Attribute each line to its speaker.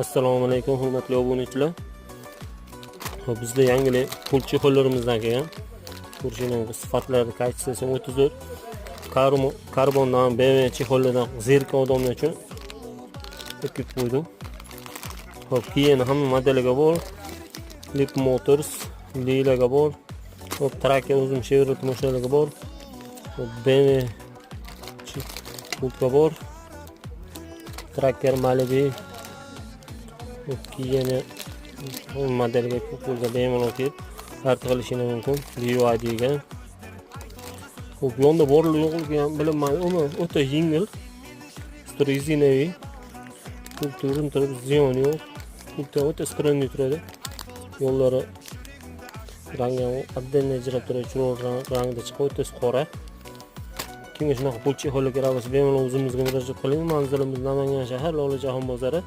Speaker 1: Assalomu alaykum hurmatli obunachilar. Hop bizda yangi pul chexollarımizdan kelgan. Ko'rishingiz sifatlari kayfiyati 34. Karbondan BMW chexollardan zerikkan odamlar uchun ekib qo'ydim. Hop keyin hamma modeliga bor. Lip Motors, Lilaga bor. Hop Tracker uzun Chevrolet mashinalariga bor. Hop BMW pulga bor. Tracker Malibu keyin modelga pulga bemalol kelib artiq qilishini mumkin. BYD ga. Hop yonda borligi ham bilinmaydi, uni o'ta yengil. Rezinaviy. Kulturin turib ziyon yo'q. Kultur o'ta skranniy turadi. Yo'llari rangi отдельно ajrab turadi, rangda chiqib o'ta qora. Kimga shunaqa pul chexollar kerak bo'lsa bemalol o'zimizga murojaat qiling. Manzilimiz Namangan shahar, Lola Jahon bozori.